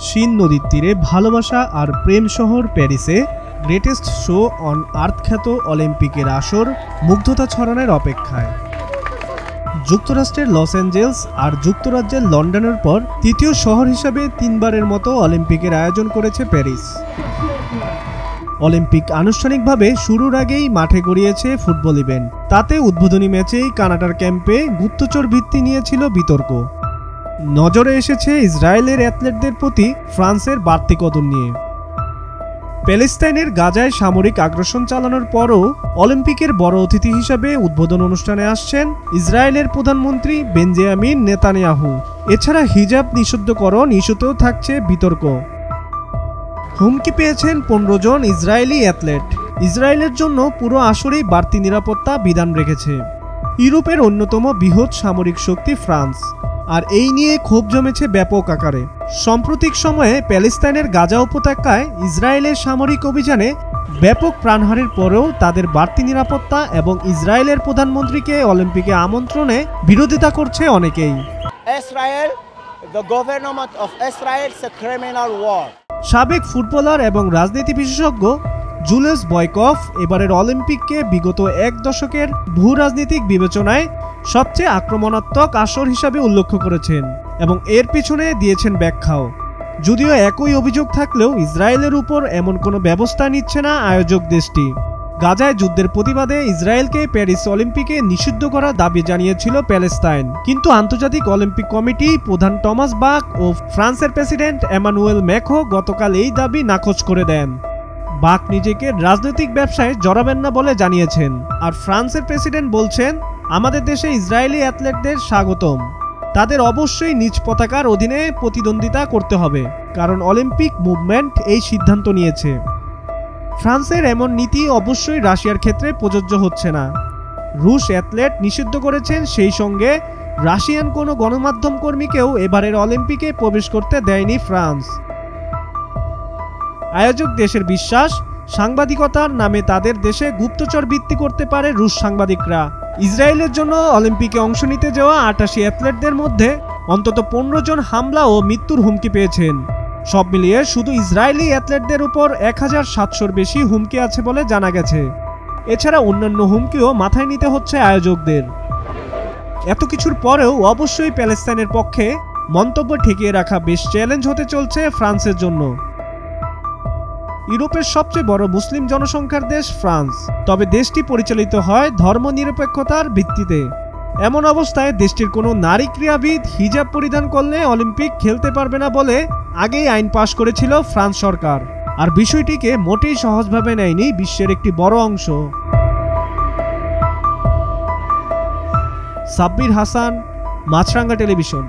শিন নদীর তীরে ভালোবাসা আর প্রেম শহর প্যারিসে গ্রেটেস্ট শো অন আর্থ খ্যাত অলিম্পিকের আসর মুগ্ধতা ছড়ানোর অপেক্ষায়। যুক্তরাষ্ট্রের লস অ্যাঞ্জেলস আর যুক্তরাজ্যের লন্ডনের পর তৃতীয় শহর হিসাবে তিনবারের মতো অলিম্পিকের আয়োজন করেছে প্যারিস। অলিম্পিক আনুষ্ঠানিকভাবে শুরুর আগেই মাঠে গড়িয়েছে ফুটবল ইভেন্ট। তাতে উদ্বোধনী ম্যাচেই কানাডার ক্যাম্পে গুপ্তচর ভিত্তি নিয়েছিল বিতর্ক। নজরে এসেছে ইসরায়েলের অ্যাথলেটদের প্রতি ফ্রান্সের বাড়তি কদর নিয়ে। প্যালেস্তাইনের গাজায় সামরিক আগ্রাসন চালানোর পরও অলিম্পিকের বড় অতিথি হিসাবে উদ্বোধন অনুষ্ঠানে আসছেন ইসরায়েলের প্রধানমন্ত্রী বেঞ্জামিন নেতানিয়াহু। এছাড়া হিজাব নিষিদ্ধকরণ ইস্যুতেও থাকছে বিতর্ক। হুমকি পেয়েছেন 15 জন ইসরায়েলি অ্যাথলেট। ইসরায়েলের জন্য পুরো আসরেই বাড়তি নিরাপত্তা বিধান রেখেছে ইউরোপের অন্যতম বৃহৎ সামরিক শক্তি ফ্রান্স। আর এই নিয়ে ক্ষোভ জমেছে ব্যাপক আকারে। সাম্প্রতিক সময়ে প্যালেস্তাইনের গাজা উপত্যকায় ইসরায়েলের সামরিক অভিযানে ব্যাপক প্রাণহানির পরেও তাদের বাড়তি নিরাপত্তা এবং ইসরায়েলের প্রধানমন্ত্রীকে অলিম্পিকে আমন্ত্রণে বিরোধিতা করছে অনেকেই। সাবেক ফুটবলার এবং রাজনীতি বিশেষজ্ঞ জুলেস বয়কফ এবারের অলিম্পিককে বিগত এক দশকের ভূ রাজনৈতিক বিবেচনায় সবচেয়ে আক্রমণাত্মক আসর হিসাবে উল্লেখ করেছেন এবং এর পিছনে দিয়েছেন ব্যাখ্যাও। যদিও একই অভিযোগ থাকলেও ইসরায়েলের উপর এমন কোনো ব্যবস্থা নিচ্ছে না আয়োজক দেশটি। গাজায় যুদ্ধের প্রতিবাদে ইসরায়েলকে প্যারিস অলিম্পিকে নিষিদ্ধ করার দাবি জানিয়েছিল প্যালেস্তাইন, কিন্তু আন্তর্জাতিক অলিম্পিক কমিটি প্রধান টমাস বাক ও ফ্রান্সের প্রেসিডেন্ট এমানুয়েল ম্যাক্রো গতকাল এই দাবি নাকচ করে দেন। বাক নিজেকে রাজনৈতিক ব্যবসায় জড়াবেন না বলে জানিয়েছেন। আর ফ্রান্সের প্রেসিডেন্ট বলছেন, আমাদের দেশে ইসরায়েলি অ্যাথলেটদের স্বাগতম। তাদের অবশ্যই নিজ পতাকার অধীনে প্রতিদ্বন্দ্বিতা করতে হবে, কারণ অলিম্পিক মুভমেন্ট এই সিদ্ধান্ত নিয়েছে। ফ্রান্সের এমন নীতি অবশ্যই রাশিয়ার ক্ষেত্রে প্রযোজ্য হচ্ছে না। রুশ অ্যাথলেট নিষিদ্ধ করেছেন, সেই সঙ্গে রাশিয়ান কোনো গণমাধ্যম কর্মীকেও এবারের অলিম্পিকে প্রবেশ করতে দেয়নি ফ্রান্স। আয়োজক দেশের বিশ্বাস, সাংবাদিকতার নামে তাদের দেশে গুপ্তচর ভিত্তি করতে পারে রুশ সাংবাদিকরা। ইসরায়েলের জন্য অলিম্পিকে অংশ নিতে যাওয়া 88 অ্যাথলেটদের মধ্যে অন্তত 15 জন হামলা ও মৃত্যুর হুমকি পেয়েছেন। সব মিলিয়ে শুধু ইসরায়েলি অ্যাথলেটদের উপর 1700-র বেশি হুমকি আছে বলে জানা গেছে। এছাড়া অন্যান্য হুমকিও মাথায় নিতে হচ্ছে আয়োজকদের। এত কিছুর পরেও অবশ্যই প্যালেস্তাইনের পক্ষে মন্তব্য ঠেকিয়ে রাখা বেশ চ্যালেঞ্জ হতে চলছে ফ্রান্সের জন্য। ইউরোপের সবচেয়ে বড় মুসলিম জনসংখ্যার দেশ ফ্রান্স, তবে দেশটি পরিচালিত হয় ধর্মনিরপেক্ষতার ভিত্তিতে। এমন অবস্থায় দেশটির কোনো নারী ক্রীড়াবিদ হিজাব পরিধান করলে অলিম্পিক খেলতে পারবে না বলে আগেই আইন পাশ করেছিল ফ্রান্স সরকার। আর বিষয়টিকে মোটেই সহজভাবে নেয়নি বিশ্বের একটি বড় অংশ। সাব্বির হাসান, মাছরাঙ্গা টেলিভিশন।